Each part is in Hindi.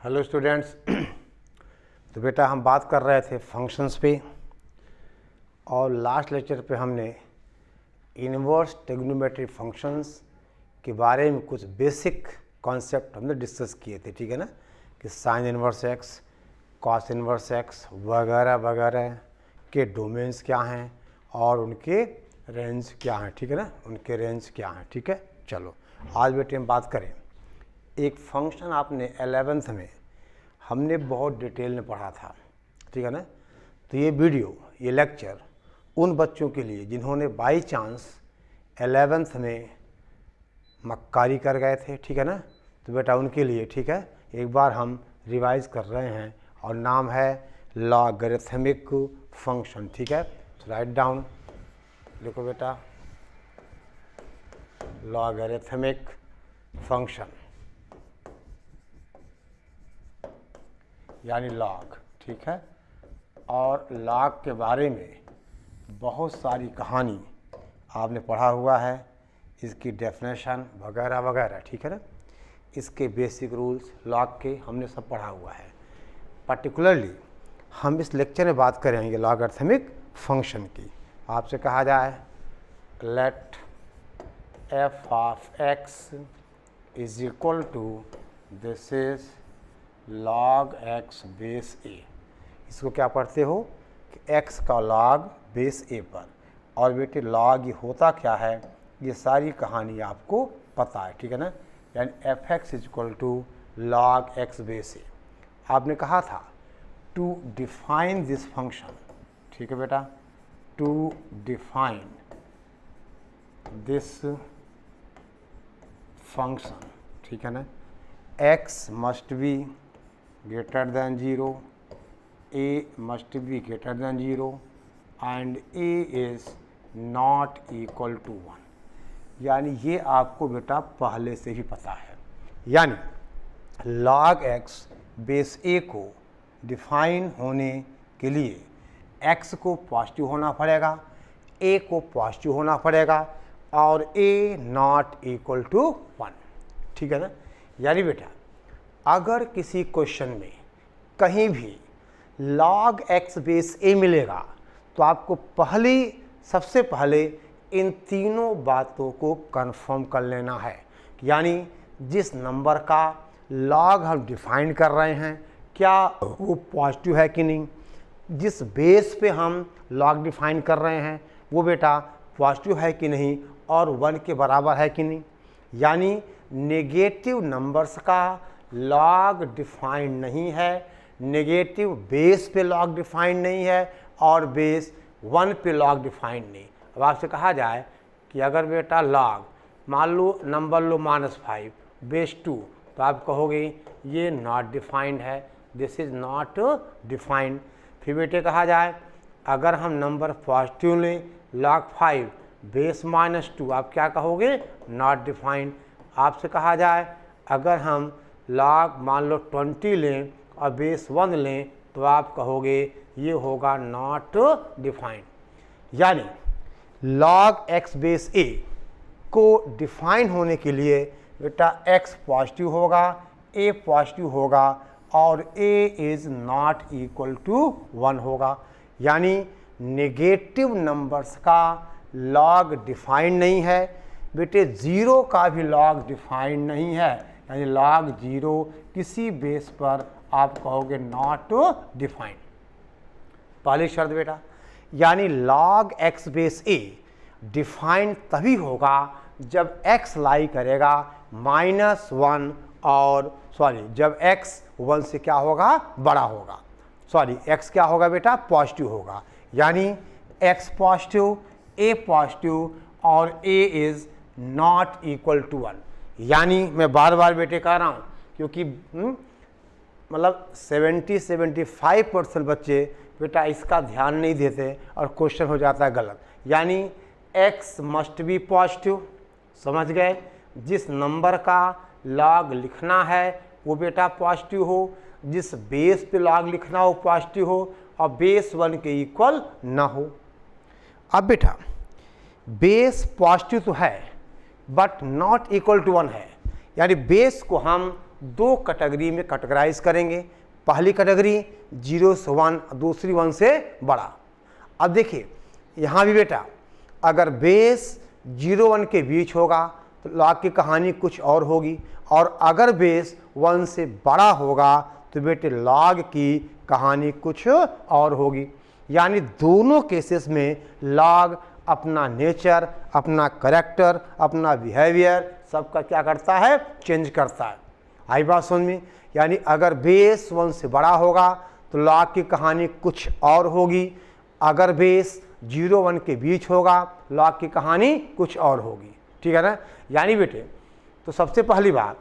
Hello students. तो बेटा हम बात कर रहे थे फंक्शंस पे और लास्ट लेक्चर पे हमने इनवर्स ट्रिग्नोमेट्री फंक्शंस के बारे में कुछ बेसिक कॉन्सेप्ट हमने डिस्कस किए थे, ठीक है ना, कि sine inverse x, cos inverse x वगैरह वगैरह के डोमेन्स क्या हैं और उनके रेंज क्या हैं, ठीक है ना, उनके रेंज क्या हैं। ठीक है, चलो आज बेटे हम बात करें एक फंक्शन आपने 11th में हमने बहुत डिटेल में पढ़ा था, ठीक है ना। तो ये वीडियो, ये लेक्चर उन बच्चों के लिए जिन्होंने बाई चांस 11th में मक्कारी कर गए थे, ठीक है ना, तो बेटा उनके लिए, ठीक है, एक बार हम रिवाइज कर रहे हैं और नाम है लॉगरिथमिक फंक्शन। ठीक है, तो राइट डाउन, देखो बेटा, लॉगरिथमिक फंक्शन यानी लॉग, ठीक है। और लॉग के बारे में बहुत सारी कहानी आपने पढ़ा हुआ है, इसकी डेफिनेशन वगैरह वगैरह, ठीक है ना। इसके बेसिक रूल्स लॉग के हमने सब पढ़ा हुआ है। पर्टिकुलरली हम इस लेक्चर में बात करेंगे लॉगरिथमिक फंक्शन की। आपसे कहा जाए let F of X is equal to this is log x base a। इसको क्या पढ़ते हो कि x का log बेस a पर, और बेटे log ये होता क्या है, ये सारी कहानी आपको पता है, ठीक है ना। यानी F X is equal to log X base a। आपने कहा था टू डिफाइन दिस फंक्शन, ठीक है बेटा, टू डिफाइन दिस फंक्शन, ठीक है ना, x must be greater than 0, a must be greater than 0 and a is not equal to 1। यानी ये आपको बेटा पहले से ही पता है। यानी log x बेस a को डिफाइन होने के लिए x को पॉजिटिव होना पड़ेगा, a को पॉजिटिव होना पड़ेगा और a नॉट इक्वल टू 1, ठीक है ना। यानी बेटा अगर किसी क्वेश्चन में कहीं भी log x बेस a मिलेगा तो आपको सबसे पहले इन तीनों बातों को कंफर्म कर लेना है। यानी जिस नंबर का log हम डिफाइन कर रहे हैं क्या वो पॉजिटिव है कि नहीं, जिस बेस पे हम log डिफाइन कर रहे हैं वो बेटा पॉजिटिव है कि नहीं और 1 के बराबर है कि नहीं। यानी नेगेटिव नंबर्स का लॉग डिफाइंड नहीं है, नेगेटिव बेस पे लॉग डिफाइंड नहीं है और बेस 1 पे लॉग डिफाइंड नहीं। अब आपसे कहा जाए कि अगर बेटा लॉग मान लो नंबर लो -5 बेस 2, तो आप कहोगे ये नॉट डिफाइंड है, दिस इज़ नॉट डिफाइंड। फिर बेटे कहा जाए अगर हम नंबर पॉजिटिव लें log 5 बेस -2, आप क्या कहोगे, नॉट डिफाइंड। आपसे कहा जाए अगर हम log मान लो 20 लें और बेस 1 लें तो आप कहोगे ये होगा नॉट डिफाइंड। यानी log x बेस a को डिफाइन होने के लिए बेटा x पॉजिटिव होगा, a पॉजिटिव होगा और a is not equal to 1 होगा। यानी नेगेटिव नंबर्स का log डिफाइंड नहीं है बेटे, 0 का भी log डिफाइंड नहीं है। यानी log 0 किसी बेस पर आप कहोगे नॉट डिफाइंड। पहली शर्त बेटा, यानी log x base a defined तभी होगा जब x लाई करेगा -1 और जब x 1 से क्या होगा, बड़ा होगा, x क्या होगा बेटा, पॉजिटिव होगा। यानी x पॉजिटिव, a पॉजिटिव और a is not equal to 1। यानी मैं बार बार बेटे कह रहा हूँ क्योंकि मतलब 70-75% बच्चे बेटा इसका ध्यान नहीं देते और क्वेश्चन हो जाता है गलत। यानी x मस्ट बी पॉजिटिव, समझ गए, जिस नंबर का log लिखना है वो बेटा पॉजिटिव हो, जिस बेस पे log लिखना हो पॉजिटिव हो और बेस 1 के इक्वल ना हो। अब बेटा बेस पॉजिटिव तो है बट नॉट इक्वल टू 1 है, यानी बेस को हम दो कैटेगरी में कैटेगराइज करेंगे। पहली कैटेगरी 0 से 1, दूसरी 1 से बड़ा। अब देखिए यहाँ भी बेटा अगर बेस 0 1 के बीच होगा तो लॉग की कहानी कुछ और होगी, और अगर बेस 1 से बड़ा होगा तो बेटे लॉग की कहानी कुछ और होगी। यानी दोनों केसेस में लॉग अपना नेचर, अपना करेक्टर, अपना बिहेवियर सबका क्या करता है, चेंज करता है। आई बात समझ में? यानी अगर बेस 1 से बड़ा होगा तो लॉग की कहानी कुछ और होगी, अगर बेस 0 1 के बीच होगा लॉग की कहानी कुछ और होगी। ठीक है ना? यानी बेटे तो सबसे पहली बात,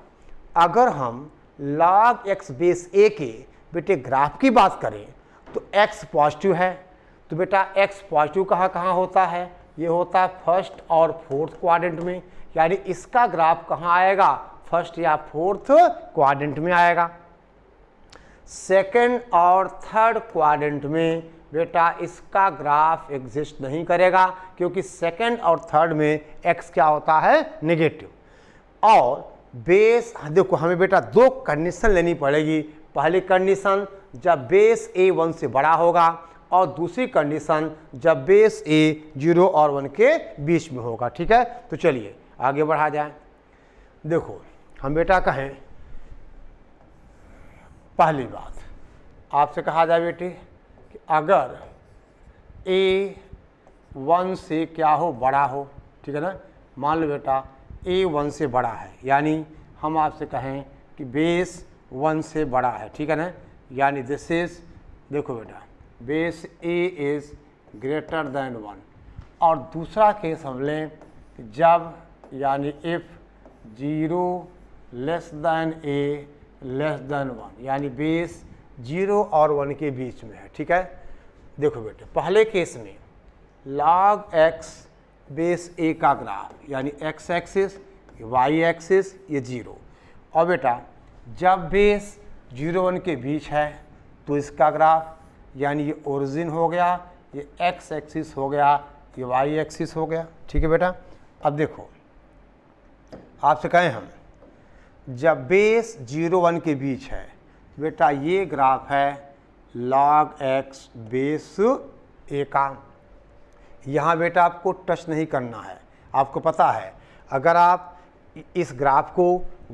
अगर हम log x बेस a के बेटे ग्राफ की बात करें तो x पॉजिटिव है, तो बेटा x पॉजिटिव कहाँ कहाँ होता है, ये होता है फर्स्ट और फोर्थ क्वाड्रेंट में। यानी इसका ग्राफ कहाँ आएगा, फर्स्ट या फोर्थ क्वाड्रेंट में आएगा। सेकंड और थर्ड क्वाड्रेंट में बेटा इसका ग्राफ एग्जिस्ट नहीं करेगा, क्योंकि सेकंड और थर्ड में x क्या होता है, नेगेटिव। और बेस देखो हमें बेटा दो कंडीशन लेनी पड़ेगी। पहली कंडीशन जब बेस a 1 से बड़ा होगा, और दूसरी कंडीशन जब बेस a 0 और 1 के बीच में होगा। ठीक है, तो चलिए आगे बढ़ा जाए। देखो हम बेटा कहें, पहली बात आपसे कहा जाए बेटे कि अगर a 1 से क्या हो, बड़ा हो। ठीक है ना? मान लो बेटा a 1 से बड़ा है, यानी हम आपसे कहें कि बेस 1 से बड़ा है। ठीक है ना? यानी दिस इज, देखो बेटा base a is greater than 1। और दूसरा केस हम लें जब यानी if 0 less than a less than 1, यानी बेस 0 और 1 के बीच में है। ठीक है? देखो बेटे पहले केस में log x बेस a का ग्राफ यानी x एक्सिस, y एक्सिस, ये 0। और बेटा जब बेस 0 1 के बीच है तो इसका ग्राफ यानी ये ओरिजिन हो गया, ये x एक्सिस हो गया, ये y एक्सिस हो गया। ठीक है बेटा? अब देखो आपसे कहें हम जब बेस 0 1 के बीच है बेटा ये ग्राफ है log x बेस a का। यहाँ बेटा आपको टच नहीं करना है। आपको पता है अगर आप इस ग्राफ को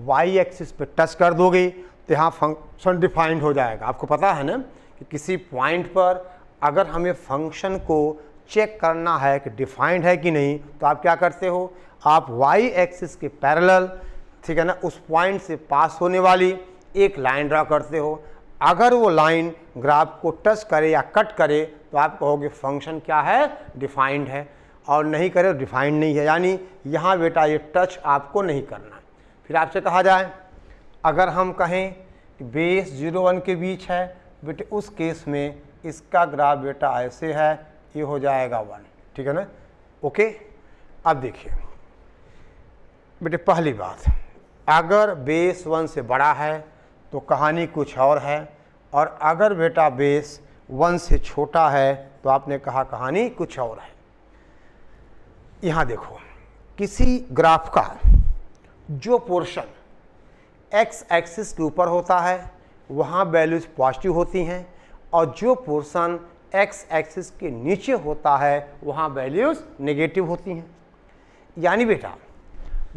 y एक्सिस पे टच कर दोगे तो यहाँ फंक्शन डिफाइंड हो जाएगा। आपको पता है ना कि किसी पॉइंट पर अगर हमें फंक्शन को चेक करना है कि डिफाइंड है कि नहीं, तो आप क्या करते हो, आप y एक्सिस के पैरेलल, ठीक है ना, उस पॉइंट से पास होने वाली एक लाइन ड्रा करते हो। अगर वो लाइन ग्राफ को टच करे या कट करे तो आप कहोगे फंक्शन क्या है, डिफाइंड है, और नहीं करे तो डिफाइंड नहीं है। यानी यहाँ बेटा ये टच आपको नहीं करना। फिर आपसे कहा जाए अगर हम कहें कि बेस 0 1 के बीच है बेटे, उस केस में इसका ग्राफ बेटा ऐसे है, ये हो जाएगा 1। ठीक है ना? ओके। अब देखिए बेटे पहली बात, अगर बेस 1 से बड़ा है तो कहानी कुछ और है, और अगर बेटा बेस 1 से छोटा है तो आपने कहा कहानी कुछ और है। यहाँ देखो किसी ग्राफ का जो पोर्शन x एक्सिस के ऊपर होता है वहाँ वैल्यूज पॉजिटिव होती हैं, और जो पोर्शन x एक्सिस के नीचे होता है वहाँ वैल्यूज नेगेटिव होती हैं। यानी बेटा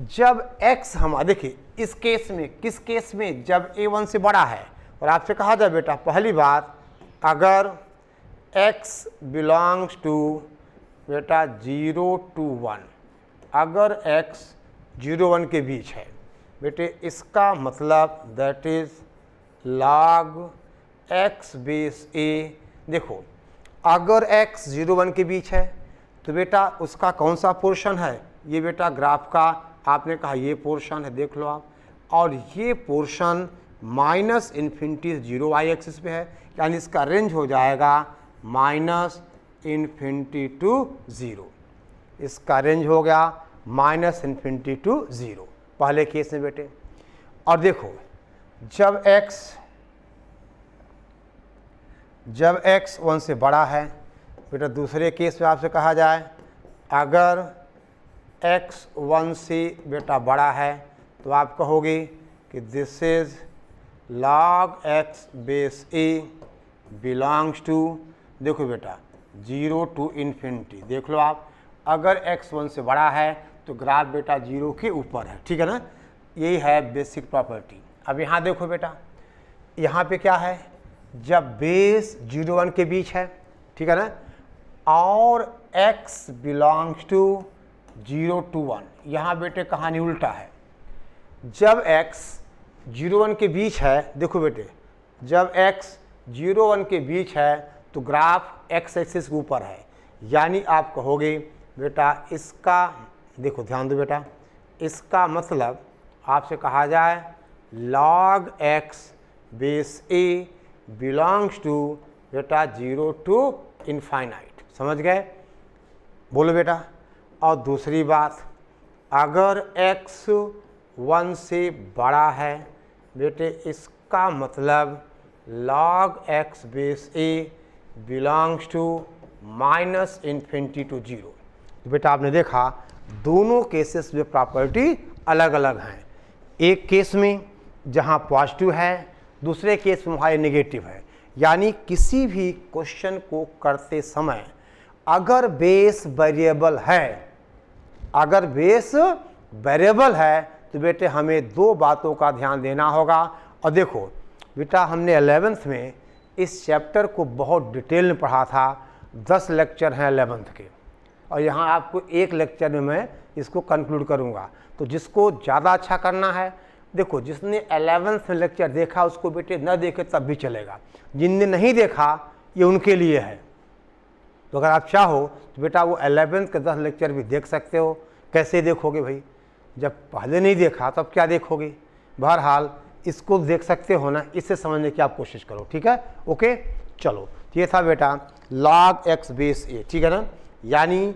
जब x हम देखिए इस केस में, किस केस में, जब a 1 से बड़ा है। और आपसे कहा जाए बेटा पहली बात, अगर x बिलोंग्स टू बेटा 0 to 1, अगर x 0 1 के बीच है बेटे, इसका मतलब that is log x base a। देखो अगर x 0 1 के बीच है तो बेटा उसका कौन सा पोर्शन है, ये बेटा ग्राफ का आपने कहा ये पोर्शन है, देख लो आप, और ये portion minus infinity 0 y axis पे है, यानी इसका रेंज हो जाएगा माइनस इन्फिनिटी टू 0। इसका रेंज हो गया माइनस इन्फिनिटी टू 0 पहले केस में बेटे। और देखो जब x 1 से बड़ा है बेटा, दूसरे केस में आपसे कहा जाए अगर x 1 से बेटा बड़ा है तो आप कहोगे कि this is log x base a belongs to, देखो बेटा 0 टू इन्फिनिटी। देख लो आप, अगर x 1 से बड़ा है तो ग्राफ बेटा 0 के ऊपर है, ठीक है ना। यही है बेसिक प्रॉपर्टी। अब यहाँ देखो बेटा, यहाँ पे क्या है, जब बेस 0 1 के बीच है, ठीक है ना, और x बिलोंग्स टू 0 टू 1, यहाँ बेटे कहानी उल्टा है। जब x 0 1 के बीच है, देखो बेटे जब x 0 1 के बीच है तो ग्राफ x एक्सिस के ऊपर है, यानी आप कहोगे बेटा इसका, देखो ध्यान दो बेटा, इसका मतलब आपसे कहा जाए log x base a belongs to बेटा 0 टू इनफाइनाइट। समझ गए? बोलो बेटा। और दूसरी बात, अगर x 1 से बड़ा है बेटे, इसका मतलब log x base a belongs to minus infinity to 0। तो बेटा आपने देखा दोनों केसेस में प्रॉपर्टी अलग अलग हैं। एक केस में जहां पॉजिटिव है, दूसरे केस में वहाँ नेगेटिव है। यानी किसी भी क्वेश्चन को करते समय अगर बेस वेरिएबल है, अगर बेस वेरिएबल है तो बेटे हमें दो बातों का ध्यान देना होगा। और देखो बेटा, हमने 11th में इस चैप्टर को बहुत डिटेल में पढ़ा था, 10 लेक्चर हैं 11th के, और यहाँ आपको एक लेक्चर में मैं इसको कंक्लूड करूँगा। तो जिसको ज़्यादा अच्छा करना है, देखो जिसने 11th में लेक्चर देखा उसको बेटे न देखे तब भी चलेगा, जिनने नहीं देखा ये उनके लिए है। तो अगर आप चाहो तो बेटा वो 11th के 10 लेक्चर भी देख सकते हो। कैसे देखोगे भाई, जब पहले नहीं देखा तब क्या देखोगे। बहरहाल इसको देख सकते हो ना, इससे समझने की आप कोशिश करो, ठीक है। ओके चलो, ये था बेटा log x बेस a, ठीक है ना। यानी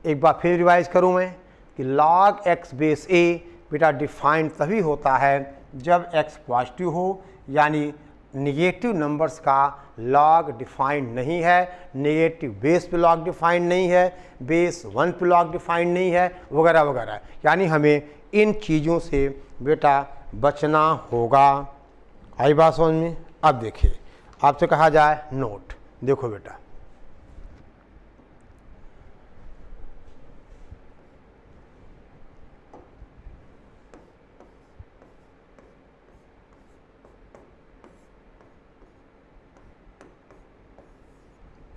एक बार फिर रिवाइज करूँ मैं कि log x बेस a बेटा डिफाइंड तभी होता है जब x पॉजिटिव हो, यानी निगेटिव नंबर्स का लॉग डिफाइंड नहीं है, नेगेटिव बेस पे लॉग डिफाइंड नहीं है, बेस 1 पे लॉग डिफाइंड नहीं है, वगैरह वगैरह। यानी हमें इन चीज़ों से बेटा बचना होगा। आई बात समझ में? अब देखिए, आपसे कहा जाए नोट, देखो बेटा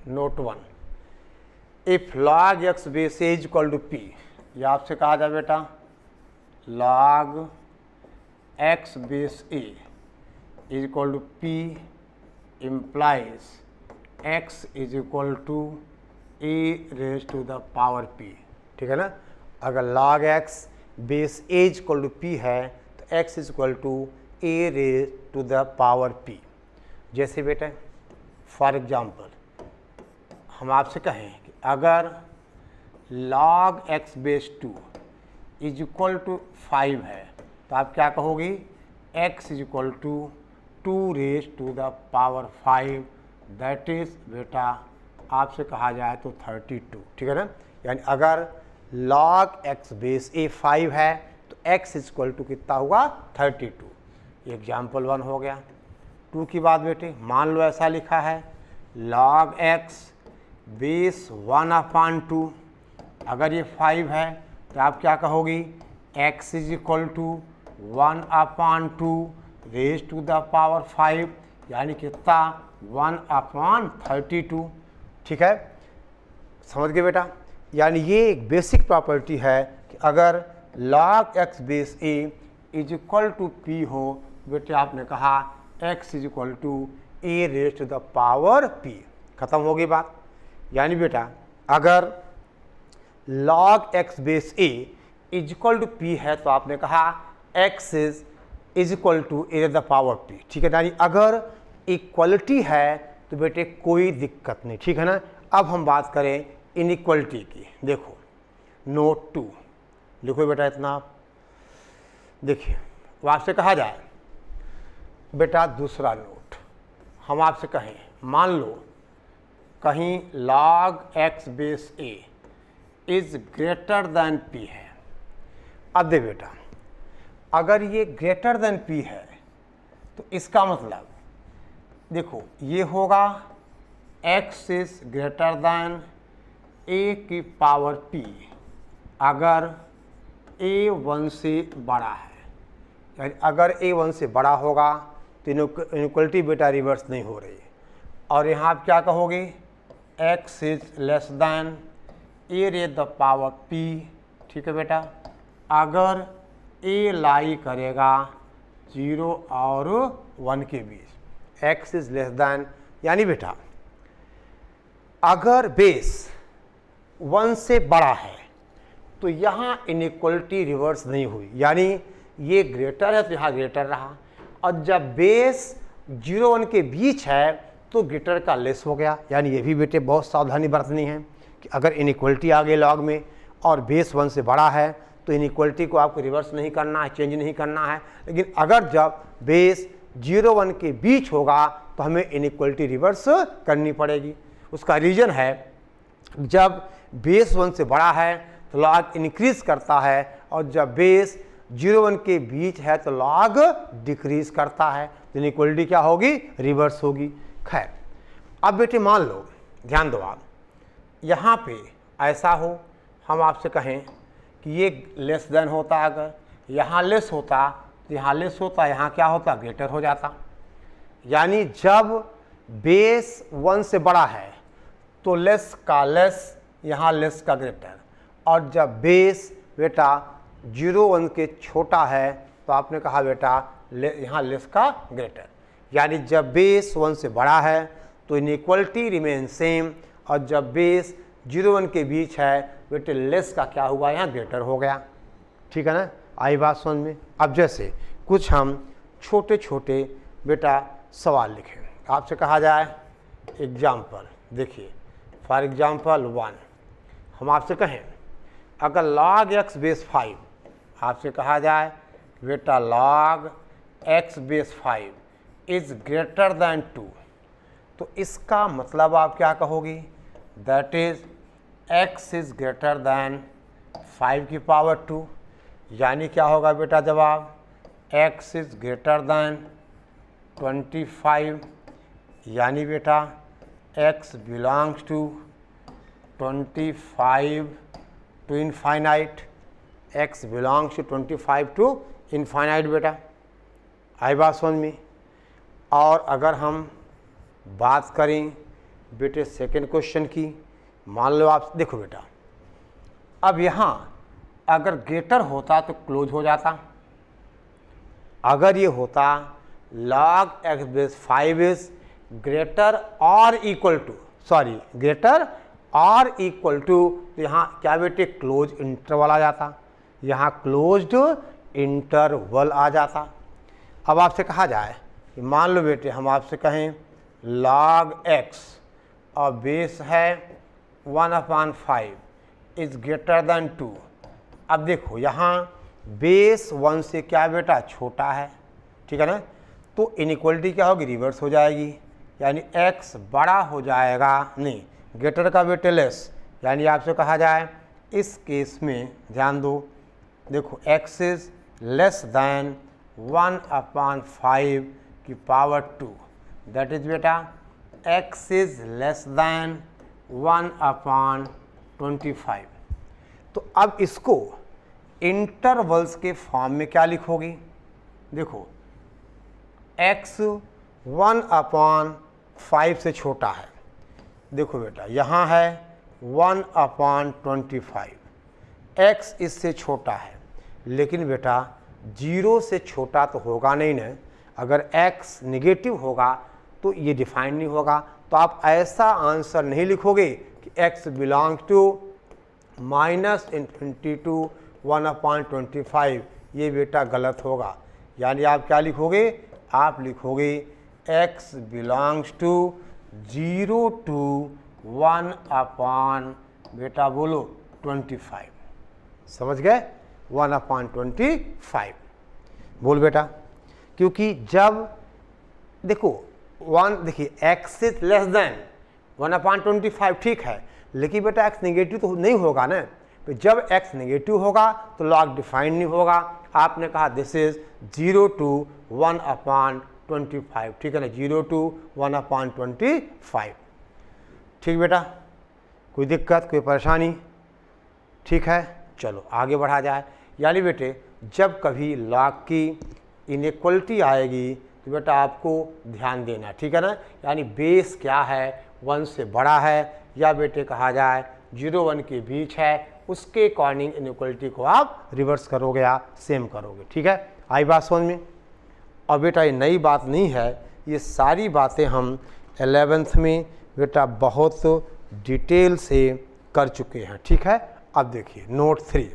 note 1, if log x base a is equal to p, ये आपसे कहा जाए बेटा log x base a is equal to p implies x is equal to a raise to the power p, ठीक है ना। अगर log x base a is equal to p है तो x is equal to a raise to the power p। जैसे बेटा फॉर एग्जाम्पल हम आपसे कहें कि अगर log x base 2 is equal to 5 है तो आप क्या कहोगे, x is equal to 2 raise to the power 5, that is बेटा आपसे कहा जाए तो 32, ठीक है ना। यानी अगर log x बेस a 5 है तो x इज इक्वल टू कितना हुआ, 32। एग्जाम्पल 1 हो गया। 2 की बात बेटे, मान लो ऐसा लिखा है log x बेस 1/2, अगर ये 5 है तो आप क्या कहोगी, x is equal to 1/2 raise to the power 5, यानी कितना 1/32, ठीक है। समझ गए बेटा। यानी ये एक बेसिक प्रॉपर्टी है कि अगर log x base a is equal to p हो बेटे, आपने कहा x is equal to a raise to the power p। खत्म होगी बात। यानी बेटा अगर log x base a is equal to p है तो आपने कहा x is equal to a the power p, ठीक है। यानी अगर इक्वलिटी है तो बेटे कोई दिक्कत नहीं, ठीक है ना। अब हम बात करें इनइक्वलिटी की। देखो नोट 2 लिखो बेटा, इतना देखिए, वो आपसे कहा जाए बेटा दूसरा नोट, हम आपसे कहें मान लो कहीं log x base a is greater than p है। अब दे बेटा अगर ये ग्रेटर देन p है तो इसका मतलब देखो ये होगा x इज ग्रेटर देन a की पावर p अगर a 1 से बड़ा है, यानी अगर a 1 से बड़ा होगा तो इनइक्वलिटी बेटा रिवर्स नहीं हो रही है। और यहाँ आप क्या कहोगे, x is less than a raise the power p, ठीक है बेटा। अगर a लाई करेगा 0 और 1 के बीच, x इज लेस दैन, यानी बेटा अगर बेस 1 से बड़ा है तो यहाँ इनइक्वलिटी रिवर्स नहीं हुई, यानी ये ग्रेटर है तो यहाँ ग्रेटर रहा, और जब बेस 0 1 के बीच है तो ग्रेटर का लेस हो गया। यानी ये भी बेटे बहुत सावधानी बरतनी है कि अगर इनइक्वलिटी आ गई लॉग में और बेस 1 से बड़ा है तो इनइक्वलिटी को आपको रिवर्स नहीं करना है, चेंज नहीं करना है। लेकिन अगर जब बेस 0 1 के बीच होगा तो हमें इनइक्वलिटी रिवर्स करनी पड़ेगी। उसका रीज़न है जब बेस 1 से बड़ा है तो लॉग इंक्रीज करता है, और जब बेस 0 1 के बीच है तो लॉग डिक्रीज करता है, तो इनइक्वलिटी क्या होगी, रिवर्स होगी। खैर अब बेटे मान लो, ध्यान दो आप, यहाँ पे ऐसा हो हम आपसे कहें कि ये लेस देन होता, अगर यहाँ लेस होता तो यहाँ लेस होता, यहाँ क्या होता, ग्रेटर हो जाता। यानी जब बेस 1 से बड़ा है तो लेस का लेस, यहाँ लेस का ग्रेटर, और जब बेस बेटा 0 1 के छोटा है तो आपने कहा बेटा यहाँ लेस का ग्रेटर। यानी जब बेस 1 से बड़ा है तो इनइक्वलिटी रिमेन सेम, और जब बेस 0 1 के बीच है बेटे लेस का क्या हुआ, यहाँ ग्रेटर हो गया। ठीक है ना, आई बात समझ में। अब जैसे कुछ हम छोटे छोटे बेटा सवाल लिखें, आपसे कहा जाए एग्जाम्पल, देखिए फॉर एग्जाम्पल 1 हम आपसे कहें अगर log x बेस 5, आपसे कहा जाए बेटा log x base 5 is greater than 2, तो इसका मतलब आप क्या कहोगे, दैट इज x इज ग्रेटर दैन 5 की पावर 2। यानी क्या होगा बेटा जवाब, x इज ग्रेटर दैन 25, यानी बेटा x belongs to 25 to infinite, x belongs to 25 to infinite बेटा। आई बात समझ में। और अगर हम बात करें बेटे सेकंड क्वेश्चन की, मान लो आप देखो बेटा, अब यहाँ अगर ग्रेटर होता तो क्लोज हो जाता, अगर ये होता log x base 5 is greater और इक्वल टू, सॉरी ग्रेटर और इक्वल टू, तो यहाँ क्या बेटे क्लोज इंटरवल आ जाता, यहाँ क्लोज्ड इंटरवल आ जाता। अब आपसे कहा जाए कि मान लो बेटे हम आपसे कहें log x और बेस है 1/5 इज ग्रेटर दैन 2। अब देखो यहाँ बेस 1 से क्या बेटा छोटा है, ठीक है ना, तो इनइक्वलिटी क्या होगी, रिवर्स हो जाएगी। यानी x बड़ा हो जाएगा, नहीं ग्रेटर का बेटे लेस, यानी आपसे कहा जाए इस केस में ध्यान दो, देखो x इज लेस दैन 1/5 की पावर 2, दैट इज बेटा x इज लेस दैन 1/25। तो अब इसको इंटरवल्स के फॉर्म में क्या लिखोगी, देखो x 1/5 से छोटा है, देखो बेटा यहाँ है 1/25, x इससे छोटा है, लेकिन बेटा 0 से छोटा तो होगा नहीं ना, अगर x नेगेटिव होगा तो ये डिफाइन नहीं होगा। तो आप ऐसा आंसर नहीं लिखोगे कि x बिलोंग्स टू -∞ टू 1/25, ये बेटा गलत होगा। यानी आप क्या लिखोगे, आप लिखोगे x बिलोंग्स टू 0 टू 1/ बेटा बोलो 25, समझ गए, 1/25 बोल बेटा। क्योंकि जब देखो देखिए x इज लेस देन 1/25 ठीक है, लेकिन बेटा x नेगेटिव तो नहीं होगा ना, तो जब x नेगेटिव होगा तो लॉग डिफाइन नहीं होगा, आपने कहा दिस इज 0 to 1/25, ठीक है ना, 0 to 1/25। ठीक बेटा, कोई दिक्कत, कोई परेशानी? ठीक है, चलो आगे बढ़ा जाए। यानी बेटे जब कभी लॉग की इनइक्वलिटी आएगी तो बेटा आपको ध्यान देना, ठीक है ना। यानी बेस क्या है, 1 से बड़ा है या बेटे कहा जाए 0 1 के बीच है, उसके अकॉर्डिंग इनइक्वलिटी को आप रिवर्स करोगे या सेम करोगे। ठीक है, आई बात समझ में? और बेटा ये नई बात नहीं है, ये सारी बातें हम 11th में बेटा बहुत डिटेल से कर चुके हैं। ठीक है, अब देखिए नोट 3,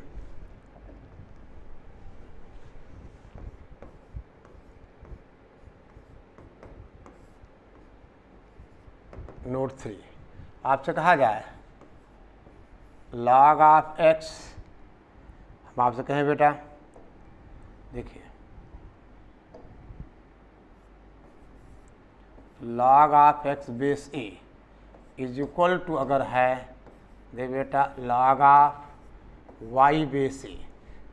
नोट 3 आपसे कहा जाए log ऑफ x, हम आपसे कहें बेटा देखिए log of x base a is equal to अगर है दे बेटा log of y base a,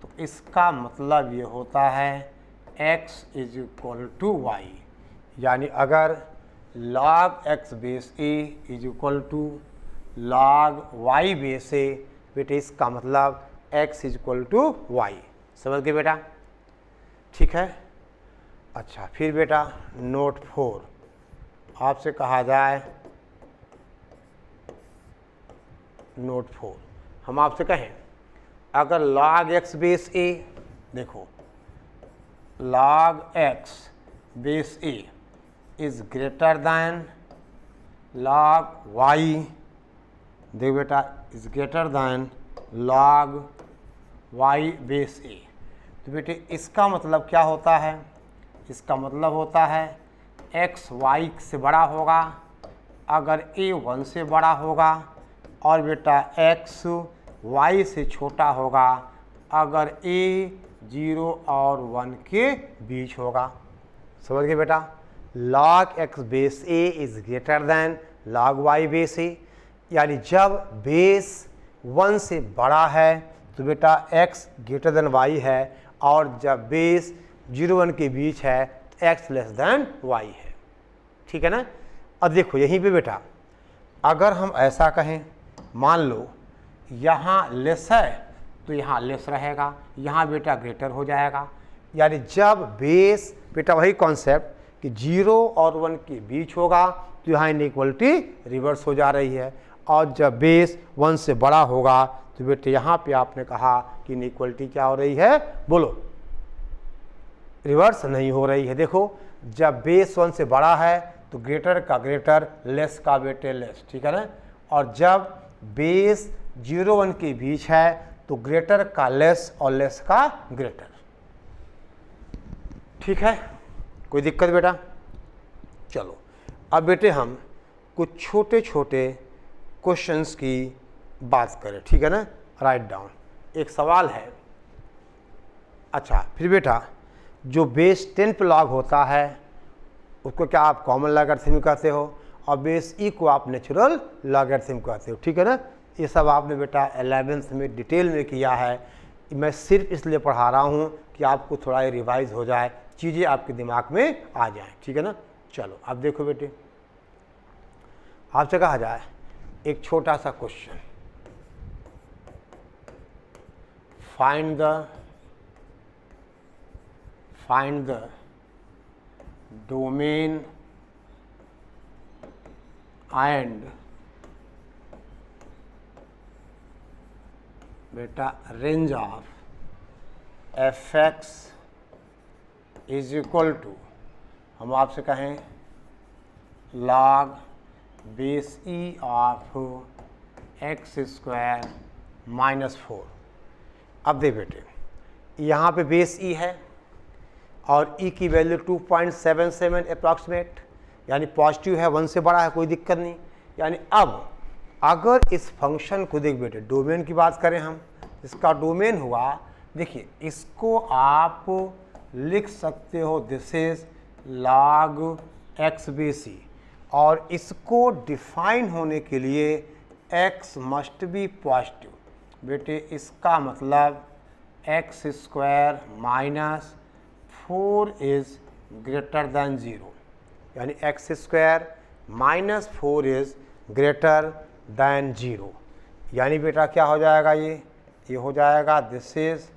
तो इसका मतलब ये होता है x is equal to y। यानी अगर log x base a is equal to log y base a, बेटे इसका मतलब x is equal to y। समझ गए बेटा? ठीक है, अच्छा फिर बेटा नोट 4 आपसे कहा जाए, नोट 4 हम आपसे कहें अगर log x बेस a, देखो log x base a is greater than log y, देखो बेटा is greater than log y base a, तो बेटे इसका मतलब क्या होता है? इसका मतलब होता है x y से बड़ा होगा अगर a 1 से बड़ा होगा, और बेटा x y से छोटा होगा अगर a 0 और 1 के बीच होगा। समझ गए बेटा? log x base a is greater than log y base a, यानी जब बेस 1 से बड़ा है तो बेटा x ग्रेटर देन y है, और जब बेस 0 1 के बीच है तो x लेस देन y है। ठीक है ना? अब देखो यहीं पे बेटा अगर हम ऐसा कहें, मान लो यहाँ लेस है तो यहाँ लेस रहेगा, यहाँ बेटा ग्रेटर हो जाएगा। यानी जब बेस बेटा वही कॉन्सेप्ट कि 0 और 1 के बीच होगा तो यहाँ इनइक्वलिटी रिवर्स हो जा रही है, और जब बेस 1 से बड़ा होगा तो बेटे यहाँ पे आपने कहा कि इनइक्वलिटी क्या हो रही है, बोलो, रिवर्स नहीं हो रही है। देखो जब बेस 1 से बड़ा है तो ग्रेटर का ग्रेटर, लेस का बेटे लेस। ठीक है ना? और जब बेस 0 1 के बीच है तो ग्रेटर का लेस और लेस का ग्रेटर। ठीक है, कोई दिक्कत बेटा? चलो अब बेटे हम कुछ छोटे छोटे क्वेश्चंस की बात करें। ठीक है ना? Write down. एक सवाल है, अच्छा फिर बेटा जो बेस 10 पे लॉग होता है उसको क्या आप कॉमन लॉगरिथम कहते हो, और बेस ई को आप नेचुरल लॉगरिथम कहते हो। ठीक है ना? ये सब आपने बेटा 11th में डिटेल में किया है। मैं सिर्फ इसलिए पढ़ा रहा हूँ कि आपको थोड़ा ये रिवाइज हो जाए, चीज़ें आपके दिमाग में आ जाएं। ठीक है ना? चलो अब देखो बेटे आपसे कहा जाए एक छोटा सा question, find the domain and बेटा range of f(x) is equal to, हम आपसे कहें log base E of x² -4। अब दे बेटे यहाँ पे बेस ई है और ई की वैल्यू 2.77 अप्रॉक्सीमेट, यानी पॉजिटिव है, 1 से बड़ा है, कोई दिक्कत नहीं। यानी अब अगर इस फंक्शन को देख बेटे डोमेन की बात करें हम, इसका डोमेन हुआ, देखिए इसको आप लिख सकते हो this is log x base E, और इसको डिफाइन होने के लिए x मस्ट बी पॉजिटिव। बेटे इसका मतलब x square minus 4 is greater than 0, यानी x square minus 4 is greater than 0, यानी बेटा क्या हो जाएगा, ये हो जाएगा this is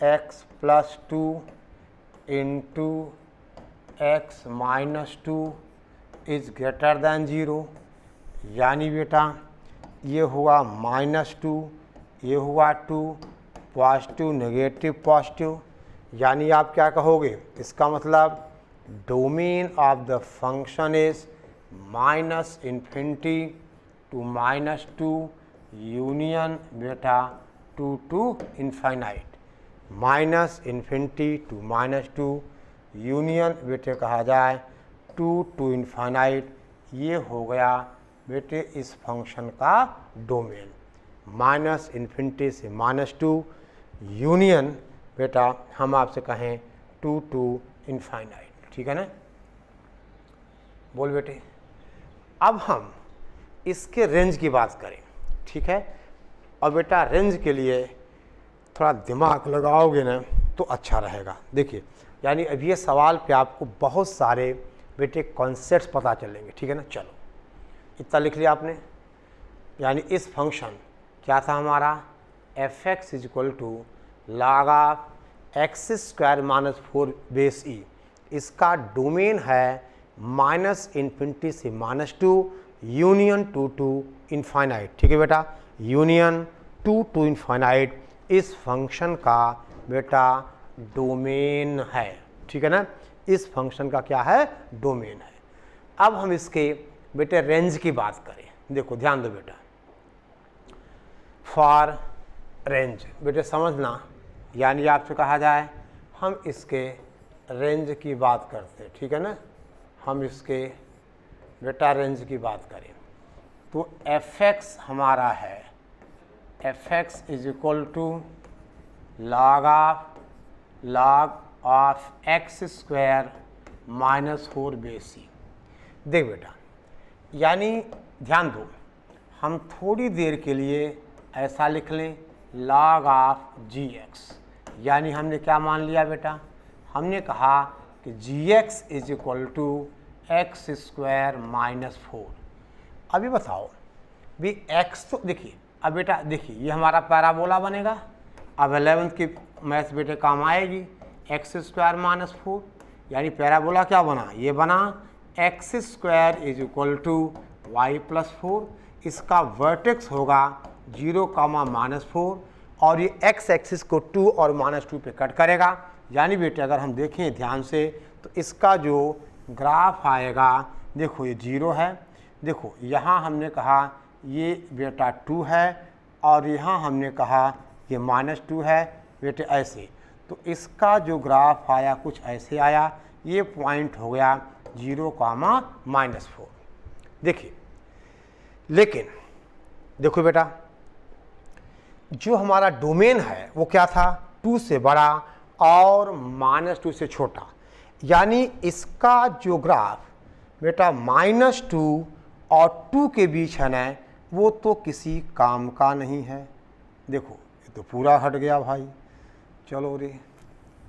x plus 2 into x minus 2 is greater than 0, यानी बेटा ये हुआ -2, ये हुआ 2, पॉजिटिव नेगेटिव पॉजिटिव, यानी आप क्या कहोगे, इसका मतलब domain of the function is -∞ to -2 union बेटा 2 टू इनफाइनाइट, -∞ टू -2 यूनियन बेटे कहा जाए 2 टू इनफाइनाइट, ये हो गया बेटे इस फंक्शन का डोमेन, -∞ से -2 यूनियन बेटा हम आपसे कहें 2 टू इनफाइनाइट, ठीक है ना। बोल बेटे, अब हम इसके रेंज की बात करें, ठीक है। और बेटा रेंज के लिए थोड़ा दिमाग लगाओगे ना तो अच्छा रहेगा। देखिए, यानी अब ये सवाल पे आपको बहुत सारे बेटे कॉन्सेप्ट्स पता चलेंगे, ठीक है ना। चलो इतना लिख लिया आपने, यानी इस फंक्शन क्या था हमारा, F X is equal to log of X square minus 4 base E, इसका डोमेन है -∞ से -2 यूनियन 2 टू इनफाइनाइट, ठीक है बेटा, यूनियन 2 टू इनफाइनाइट इस फंक्शन का बेटा डोमेन है, ठीक है ना। इस फंक्शन का क्या है, डोमेन है। अब हम इसके बेटे रेंज की बात करें, देखो ध्यान दो बेटा, फॉर रेंज बेटे समझना, यानी आपसे कहा जाए हम इसके रेंज की बात करते हैं, ठीक है ना। हम इसके बेटा रेंज की बात करें तो एफ एक्स हमारा है, F X is equal to log of X square minus 4 base E. देख बेटा, यानी ध्यान दो, हम थोड़ी देर के लिए ऐसा लिख लें लॉग ऑफ जी एक्स, यानी हमने क्या मान लिया बेटा, हमने कहा कि G X is equal to X square minus 4। अभी बताओ भी एक्स, तो देखिए अब बेटा देखिए ये हमारा पैराबोला बनेगा, अब 11th की मैथ्स बेटे काम आएगी, एक्स स्क्वायर माइनस 4, यानी पैराबोला क्या बना, ये बना X square is equal to Y plus 4, इसका वर्टेक्स होगा 0, -4 और ये एक्स एक्सिस को 2 और -2 पे कट करेगा, यानी बेटे अगर हम देखें ध्यान से तो इसका जो ग्राफ आएगा, देखो ये 0 है, देखो यहाँ हमने कहा ये बेटा 2 है और यहाँ हमने कहा ये -2 है बेटे, ऐसे तो इसका जो ग्राफ आया कुछ ऐसे आया, ये पॉइंट हो गया 0, -4। देखिए लेकिन देखो बेटा जो हमारा डोमेन है वो क्या था, 2 से बड़ा और -2 से छोटा, यानी इसका जो ग्राफ बेटा -2 और 2 के बीच है ना, वो तो किसी काम का नहीं है। देखो ये तो पूरा हट गया भाई, चलो रे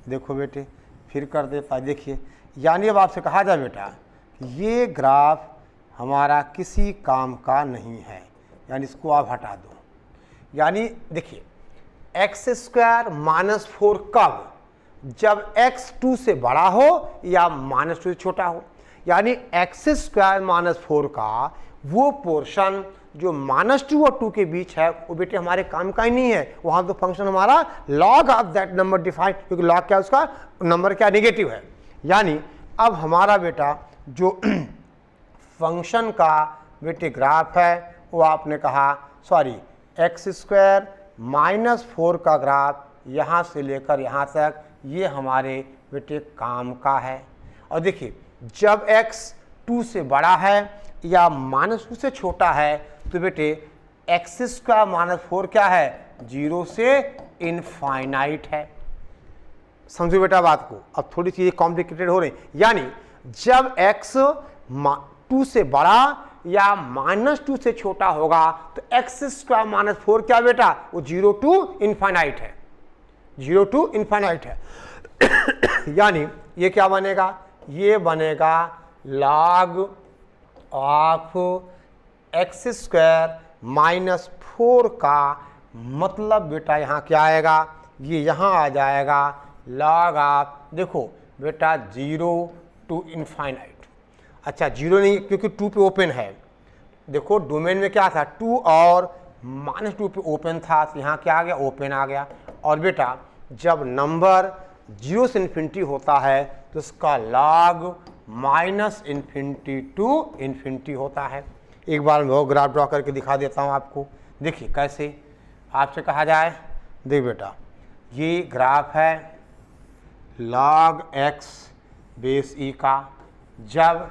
देखो बेटे फिर कर देता, देखिए यानी अब आपसे कहा जाए बेटा ये ग्राफ हमारा किसी काम का नहीं है, यानी इसको आप हटा दो। यानी देखिए एक्स स्क्वायर -4 कब, जब x 2 से बड़ा हो या -2 से छोटा हो, यानी एक्स स्क्वायर -4 का वो पोर्शन जो -2 और 2 के बीच है वो बेटे हमारे काम का ही नहीं है, वहाँ तो फंक्शन हमारा log of that number define, क्योंकि लॉग क्या उसका नंबर क्या नेगेटिव है। यानी अब हमारा बेटा जो फंक्शन का बेटे ग्राफ है वो आपने कहा सॉरी एक्स स्क्वायर -4 का ग्राफ यहाँ से लेकर यहाँ तक ये हमारे बेटे काम का है। और देखिए जब x 2 से बड़ा है या -2 से छोटा है तो बेटे एक्स स्क्वायर -4 क्या है, 0 से इनफाइनाइट है। समझो बेटा बात को, अब थोड़ी चीज़ें कॉम्प्लिकेटेड हो रही, यानी जब x 2 से बड़ा या -2 से छोटा होगा तो एक्स स्क्वायर -4 क्या बेटा, वो 0 टू इनफाइनाइट है। 0 टू इन्फाइनाइट है। यानी ये क्या बनेगा, ये बनेगा log of X square minus 4 का मतलब बेटा यहाँ क्या आएगा, ये यहाँ आ जाएगा log ऑफ, देखो बेटा 0 टू इन्फाइनाइट। अच्छा 0 नहीं क्योंकि 2 पे ओपन है, देखो डोमेन में क्या था 2 और -2 पे ओपन था, तो यहाँ क्या आ गया, ओपन आ गया। और बेटा जब नंबर 0 से इन्फिनिटी होता है तो उसका log -इन्फिनिटी टू इन्फिनिटी होता है। एक बार मैं वो ग्राफ ड्रॉ करके दिखा देता हूँ आपको। देखिए कैसे आपसे कहा जाए, देख बेटा ये ग्राफ है log x बेस e का, जब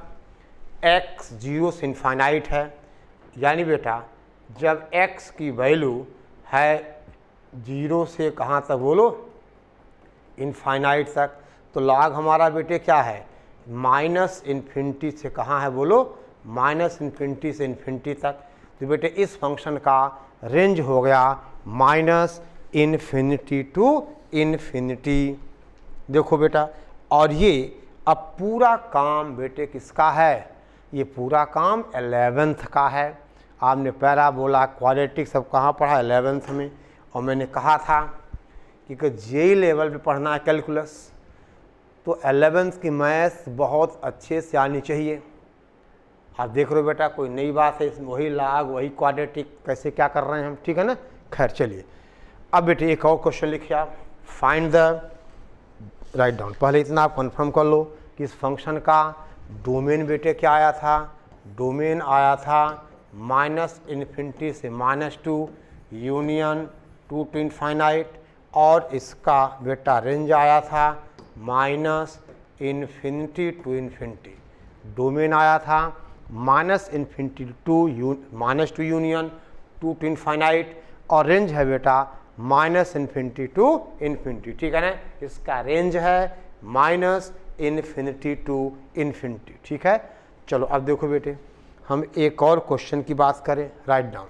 x 0 से इन्फाइनाइट है, यानी बेटा जब x की वैल्यू है 0 से कहाँ तक बोलो, इन्फाइनाइट तक, तो log हमारा बेटे क्या है, -इन्फिनिटी से कहाँ है बोलो, -इन्फिनिटी से इन्फिनिटी तक। तो बेटे इस फंक्शन का रेंज हो गया -इन्फिनिटी टू इन्फिनिटी। देखो बेटा, और ये अब पूरा काम बेटे किसका है, ये पूरा काम 11th का है। आपने पैराबोला क्वाड्रेटिक सब कहाँ पढ़ा, 11th में। और मैंने कहा था कि जेई लेवल पे पढ़ना है कैलकुलस, तो 11th की मैथ्स बहुत अच्छे से आनी चाहिए। आप देख रहे हो बेटा कोई नई बात है, इसमें वही log वही क्वाड्रेटिक कैसे क्या कर रहे हैं हम, ठीक है ना। खैर चलिए, अब बेटे एक और क्वेश्चन लिखिए आप, फाइंड द, राइट डाउन। पहले इतना आप कंफर्म कर लो कि इस फंक्शन का डोमेन बेटे क्या आया था, डोमेन आया था -इन्फिनिटी से -2 यूनियन 2 टू इन्फाइनाइट, और इसका बेटा रेंज आया था -इन्फिनिटी टू इन्फिनिटी। डोमेन आया था -infinity to -2 union 2 to infinite, और रेंज है बेटा -इन्फिनिटी टू इन्फिनिटी, ठीक है ना। इसका रेंज है -इन्फिनिटी टू इन्फिनिटी, ठीक है। चलो अब देखो बेटे, हम एक और क्वेश्चन की बात करें, राइट डाउन।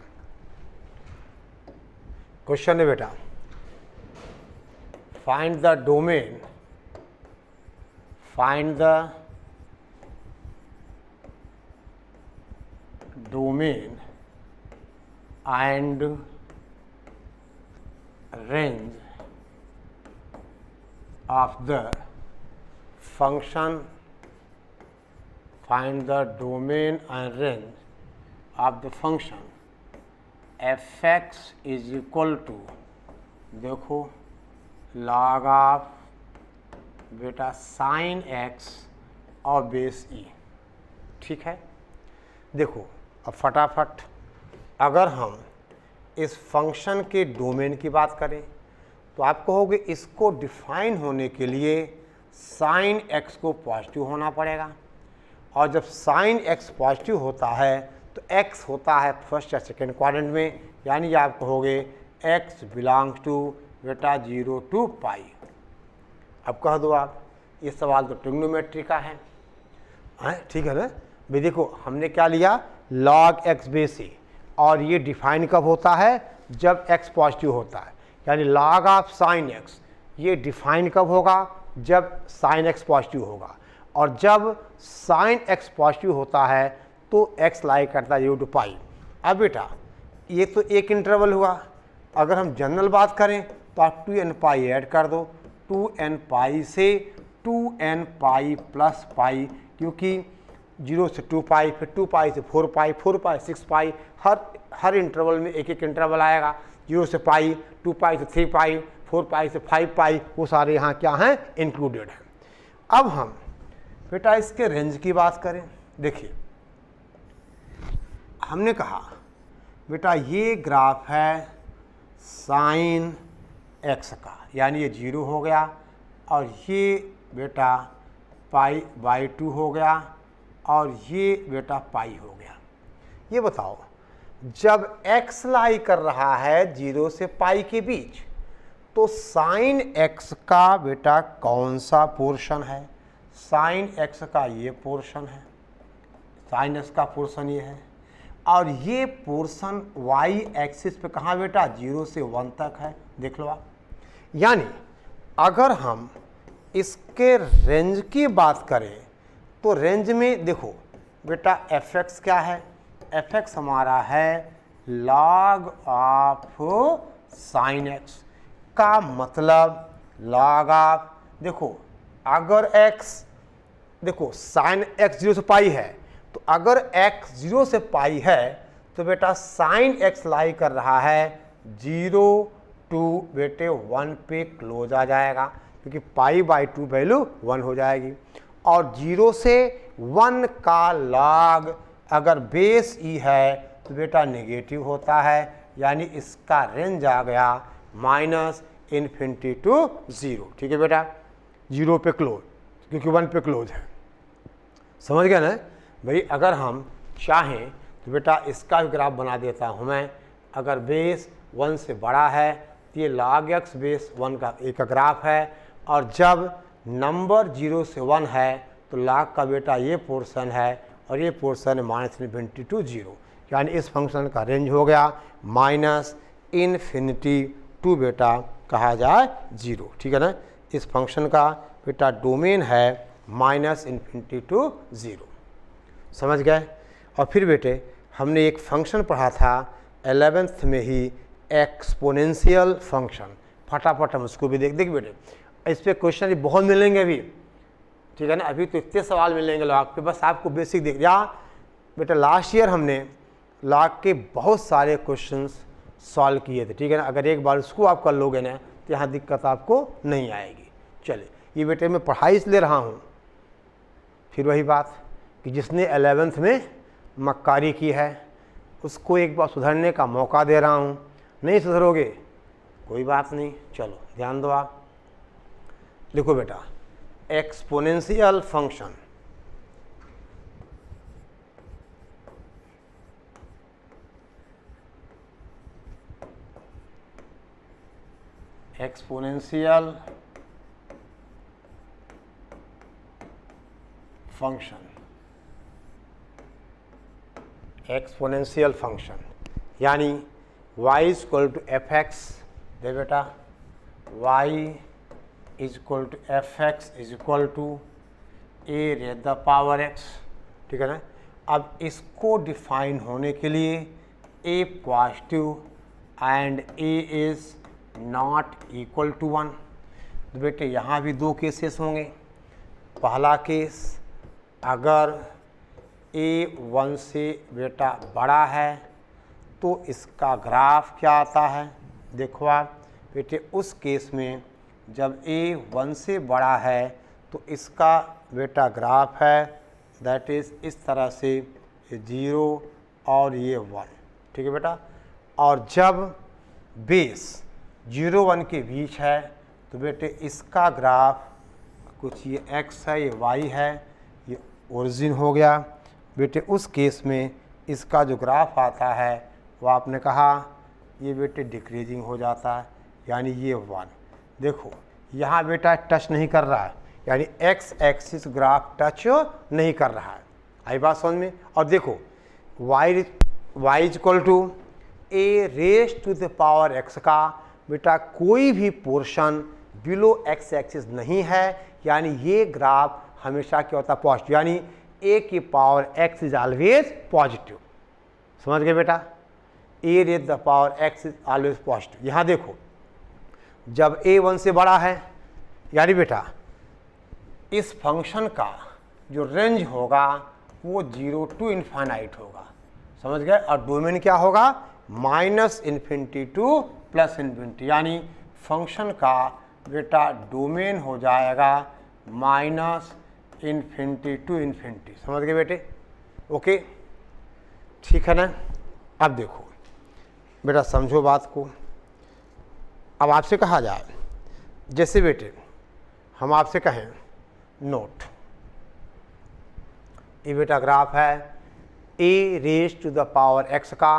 क्वेश्चन है बेटा, find the domain, find the domain and range of the function, find the domain and range of the function f(x) is equal to, देखो log ऑफ बेटा sin x और बेस e, ठीक है। देखो अब फटाफट अगर हम इस फंक्शन के डोमेन की बात करें तो आप कहोगे इसको डिफाइन होने के लिए साइन x को पॉजिटिव होना पड़ेगा, और जब साइन x पॉजिटिव होता है तो x होता है फर्स्ट या सेकेंड क्वाड्रेंट में, यानी आप कहोगे x बिलोंग्स टू बेटा 0 टू पाई। अब कह दो आप, ये सवाल तो ट्रिग्नोमेट्री का है, ठीक है ना भाई। देखो हमने क्या लिया, log x बेस e, और ये डिफाइन कब होता है, जब x पॉजिटिव होता है, यानी log ऑफ साइन x, ये डिफाइन कब होगा, जब साइन x पॉजिटिव होगा। और जब साइन x पॉजिटिव होता है तो x लाई करता है 0 टू पाई। अब बेटा ये तो एक इंटरवल हुआ, अगर हम जनरल बात करें तो आप 2n पाई ऐड कर दो, 2n पाई से 2n पाई प्लस पाई, क्योंकि 0 से 2 पाई, फिर 2 पाई से 4 पाई, 4 पाई 6 पाई, हर इंटरवल में एक एक इंटरवल आएगा। 0 से पाई, 2 पाई से 3 पाई, 4 पाई से 5 पाई, वो सारे यहाँ क्या हैं, इंक्लूडेड हैं। अब हम बेटा इसके रेंज की बात करें, देखिए हमने कहा बेटा ये ग्राफ है साइन x का, यानी ये 0 हो गया, और ये बेटा पाई बाई 2 हो गया, और ये बेटा पाई हो गया। ये बताओ जब x लाई कर रहा है 0 से पाई के बीच, तो साइन x का बेटा कौन सा पोर्शन है, साइन x का ये पोर्शन है, साइन x का पोर्शन ये है, और ये पोर्शन y एक्सिस पे कहाँ बेटा 0 से 1 तक है, देख लो आप। यानी अगर हम इसके रेंज की बात करें तो रेंज में देखो बेटा एफ एक्स क्या है, एफ एक्स हमारा है लॉग ऑफ साइन एक्स, का मतलब लॉग ऑफ, देखो अगर x, देखो साइन x 0 से पाई है, तो अगर x 0 से पाई है तो बेटा साइन x लाई कर रहा है 0 टू बेटे 1 पे क्लोज आ जाएगा, क्योंकि पाई बाई 2 वैल्यू 1 हो जाएगी। और 0 से 1 का लॉग अगर बेस ई है तो बेटा नेगेटिव होता है, यानी इसका रेंज आ गया माइनस इन्फिनिटी टू 0। ठीक है बेटा, 0 पे क्लोज, क्योंकि 1 पे क्लोज है। समझ गया ना भाई। अगर हम चाहें तो बेटा इसका भी ग्राफ बना देता हूँ मैं। अगर बेस 1 से बड़ा है तो ये log x बेस 1 का एक ग्राफ है, और जब नंबर 0 से 1 है तो log का बेटा ये पोर्शन है, और ये पोर्शन है माइनस इन्फिनिटी टू 0, यानी इस फंक्शन का रेंज हो गया माइनस इन्फिनिटी टू बेटा कहा जाए 0। ठीक है ना, इस फंक्शन का बेटा डोमेन है माइनस इन्फिनिटी टू 0। समझ गए। और फिर बेटे हमने एक फंक्शन पढ़ा था 11th में ही, एक्सपोनेंशियल फंक्शन। फटाफट हम उसको भी देख बेटे, इस पर क्वेश्चन बहुत मिलेंगे अभी। ठीक है ना, अभी तो इतने सवाल मिलेंगे लॉग पे, बस आपको बेसिक देख या बेटा। लास्ट ईयर हमने लॉग के बहुत सारे क्वेश्चंस सॉल्व किए थे। ठीक है ना, अगर एक बार उसको आप कर लोगे ना तो यहाँ दिक्कत आपको नहीं आएगी। चले, ये बेटे मैं पढ़ाई इसलिए रहा हूँ, फिर वही बात कि जिसने 11th में मक्कारी की है उसको एक बार सुधरने का मौका दे रहा हूँ। नहीं सुधरोगे कोई बात नहीं, चलो ध्यान दो आप। लिखो बेटा exponential function, exponential function, exponential function यानी y is equal to F X. दे बेटा y is equal to F X is equal to A raise the power x। ठीक है ना, अब इसको डिफाइन होने के लिए a positive and a is not equal to 1। तो बेटे यहाँ भी दो केसेस होंगे। पहला केस, अगर a 1 से बेटा बड़ा है तो इसका ग्राफ क्या आता है, देखो आप बेटे। उस केस में जब a 1 से बड़ा है तो इसका बेटा ग्राफ है दैट इज़ इस तरह से 0 और ये 1। ठीक है बेटा, और जब बेस 0 1 के बीच है तो बेटे इसका ग्राफ कुछ ये x है, ये y है, ये ओरिजिन हो गया बेटे। उस केस में इसका जो ग्राफ आता है वो आपने कहा ये बेटे डिक्रीजिंग हो जाता है, यानी ये 1। देखो यहाँ बेटा टच नहीं कर रहा है, यानी x एक्सिस ग्राफ टच नहीं कर रहा है। आई बात समझ में। और देखो y is equal to A raise to the power x का बेटा कोई भी पोर्शन बिलो x एक्सिस नहीं है, यानी ये ग्राफ हमेशा क्या होता है, पॉजिटिव, यानी a की power x is always positive. समझ गए बेटा, a raise the power x is always positive. यहाँ देखो जब a 1 से बड़ा है, यानी बेटा इस फंक्शन का जो रेंज होगा वो 0 टू इन्फाइनाइट होगा। समझ गए। और डोमेन क्या होगा, minus infinity two plus infinity, यानी फंक्शन का बेटा डोमेन हो जाएगा माइनस इन्फिनिटी टू इन्फिनिटी। समझ गए बेटे, ओके ठीक है ना। अब देखो बेटा समझो बात को। अब आपसे कहा जाए, जैसे बेटे हम आपसे कहें नोट, ये बेटा ग्राफ है a raise to the power x का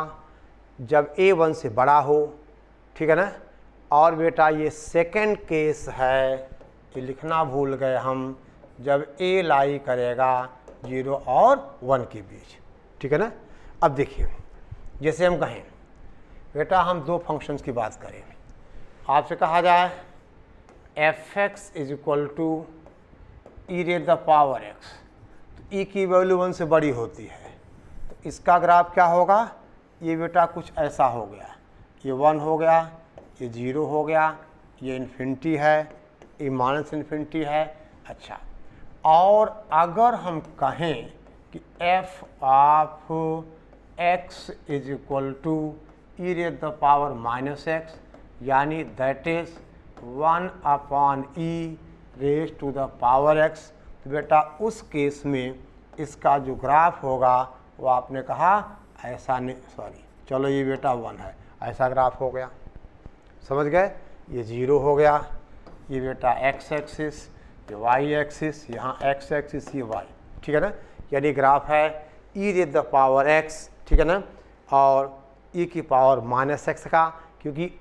जब a 1 से बड़ा हो। ठीक है ना, और बेटा ये सेकंड केस है, ये लिखना भूल गए हम, जब a लाई करेगा 0 और 1 के बीच। ठीक है ना। अब देखिए जैसे हम कहें बेटा हम दो फंक्शंस की बात करें, आपसे कहा जाए F X is equal to E raise the power X, तो ई की वैल्यू 1 से बड़ी होती है, तो इसका ग्राफ क्या होगा, ये बेटा कुछ ऐसा हो गया, ये 1 हो गया, ये 0 हो गया, ये इन्फिनिटी है, ये माइनस इन्फिनिटी है। अच्छा, और अगर हम कहें कि F of X is equal to E raise the power minus X, यानी that is 1 upon E raise to the power X, तो बेटा उस केस में इसका जो ग्राफ होगा वो आपने कहा ऐसा नहीं, सॉरी चलो ये बेटा 1 है, ऐसा ग्राफ हो गया, समझ गए, ये 0 हो गया, ये बेटा एक्स एक्सिस, ये वाई एक्सिस, यहाँ एक्स एक्सिस, ये वाई, ठीक है ना, यानी ग्राफ है ई रेज द पावर एक्स, ठीक है ना, और ई की पावर माइनस एक्स का, क्योंकि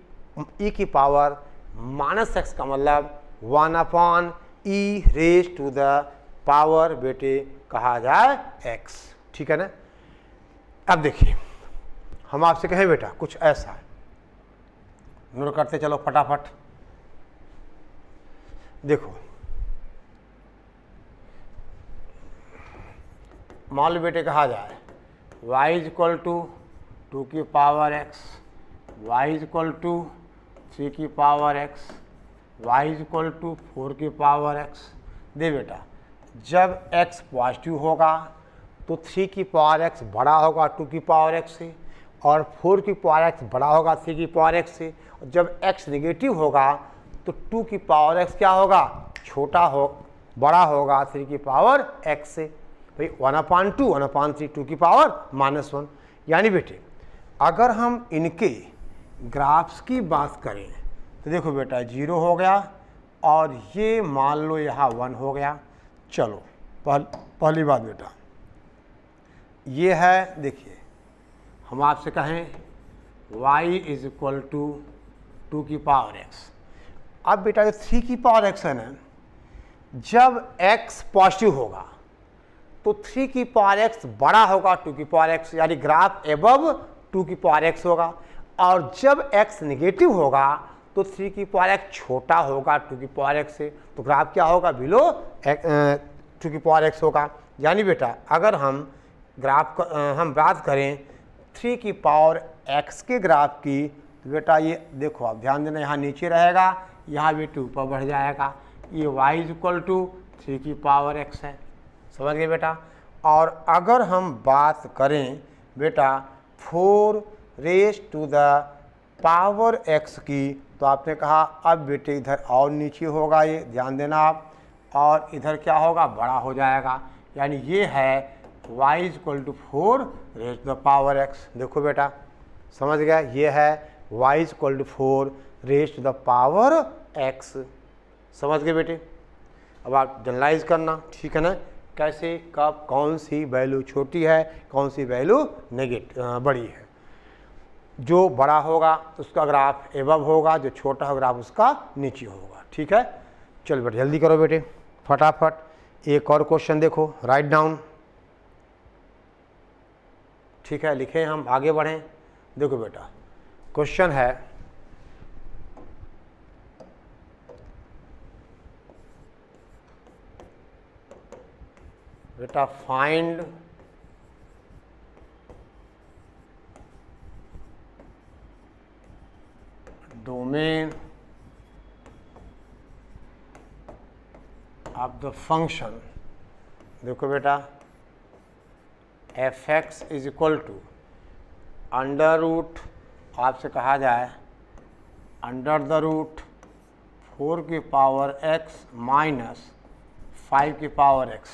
ई की पावर माइनस एक्स का मतलब 1 upon E raise to the power बेटे कहा जाए एक्स, ठीक है ना। अब देखिए हम आपसे कहें बेटा कुछ ऐसा है, नोट करते चलो फटाफट, देखो मान लो बेटे कहा जाए y इज इक्वल टू 2 की power x, y is equal to 3 की power x, y is equal to 4 की पावर x। दे बेटा जब x पॉजिटिव होगा तो 3 की पावर x बड़ा होगा 2 की पावर x से, और 4 की पावर x बड़ा होगा 3 की पावर x से, और जब x नेगेटिव होगा तो 2 की पावर x क्या होगा, छोटा हो, बड़ा होगा 3 की पावर x से, भाई 1/2 1/3 2 की पावर -1। यानी बेटे अगर हम इनके ग्राफ्स की बात करें तो देखो बेटा 0 हो गया, और ये मान लो यहाँ 1 हो गया। चलो पहली बात बेटा ये है, देखिए हम आपसे कहें y इज इक्वल टू 2 की पावर x। अब बेटा ये 3 की पावर x है ना, जब x पॉजिटिव होगा तो 3 की पावर x बड़ा होगा 2 की पावर x, यानी ग्राफ एबव 2 की पावर x होगा, और जब x नेगेटिव होगा तो 3 की पावर x छोटा होगा 2 की पावर x से, तो ग्राफ क्या होगा, बिलो 2 की पावर x होगा। यानी बेटा अगर हम ग्राफ हम बात करें 3 की पावर x के ग्राफ की, तो बेटा ये देखो आप ध्यान देना, यहाँ नीचे रहेगा, यहाँ बेटे ऊपर बढ़ जाएगा, ये y इज इक्वल टू 3 की पावर x है, समझ गए बेटा। और अगर हम बात करें बेटा 4 raise to the power x की, तो आपने कहा अब बेटे इधर और नीचे होगा, ये ध्यान देना आप, और इधर क्या होगा, बड़ा हो जाएगा, यानी ये है y is equal to 4 raise to the power x। देखो बेटा समझ गया, ये है y is equal to 4 raise to the power x, समझ गए बेटे। अब आप जनरलाइज करना, ठीक है ना, कैसे कब कौन सी वैल्यू छोटी है, कौन सी वैल्यू बड़ी है, जो बड़ा होगा उसका ग्राफ एबव होगा, जो छोटा होगा ग्राफ उसका नीचे होगा, ठीक है। चलो बेटे जल्दी करो बेटे फटाफट, एक और क्वेश्चन देखो, राइट डाउन, ठीक है, लिखें हम आगे बढ़ें। देखो बेटा क्वेश्चन है बेटा find domain of the function. देखो बेटा F X is equal to under root, आपसे कहा जाए अंडर द रूट 4 की पावर x माइनस 5 की पावर x,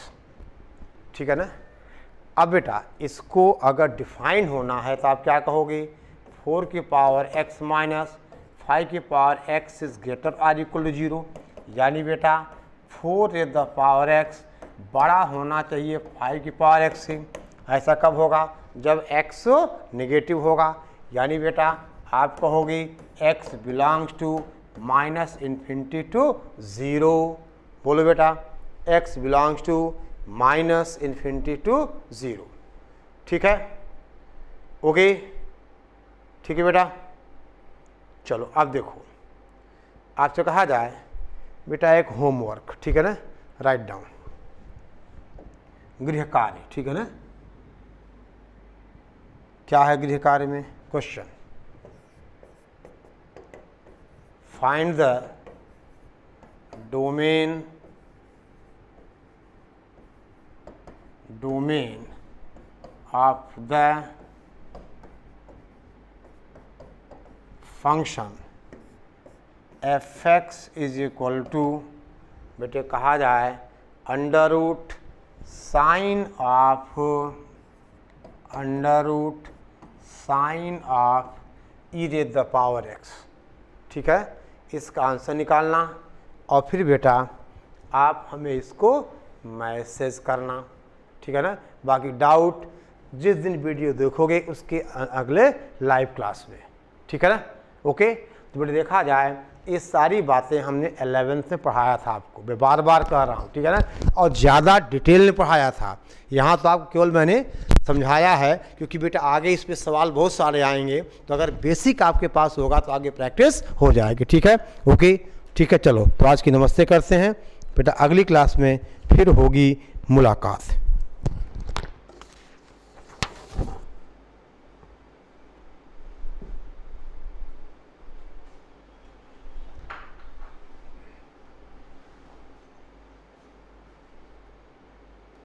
ठीक है ना। अब बेटा इसको अगर डिफाइन होना है तो आप क्या कहोगे, 4 की पावर x माइनस 5 की पावर x इज ग्रेटर आर इक्वल टू 0, यानी बेटा 4 रेज द पावर x बड़ा होना चाहिए 5 की पावर x से। ऐसा कब होगा, जब x नेगेटिव होगा, यानी बेटा आप कहोगे x belongs to minus infinity to 0। बोलो बेटा x belongs to minus infinity to 0, ठीक है, ओके, ठीक है बेटा। चलो अब देखो आपसे कहा जाए बेटा एक होमवर्क, ठीक है ना, राइट डाउन, गृह कार्य, ठीक है ना। क्या है गृह कार्य में? Question, find the domain of the function f(x) is equal to, बेटे कहा जाए under root sine of e raise the power x, ठीक है। इसका आंसर निकालना और फिर बेटा आप हमें इसको मैसेज करना, ठीक है ना। बाकी डाउट जिस दिन वीडियो देखोगे उसके अगले लाइव क्लास में, ठीक है ना। ओके, तो बेटे देखा जाए ये सारी बातें हमने 11th में पढ़ाया था आपको, मैं बार बार कह रहा हूँ, ठीक है ना, और ज़्यादा डिटेल में पढ़ाया था। यहाँ तो आपको केवल मैंने समझाया है क्योंकि बेटा आगे इस पे सवाल बहुत सारे आएंगे, तो अगर बेसिक आपके पास होगा तो आगे प्रैक्टिस हो जाएगी, ठीक है। ओके, ठीक है, चलो तो आज की नमस्ते करते हैं बेटा, अगली क्लास में फिर होगी मुलाकात।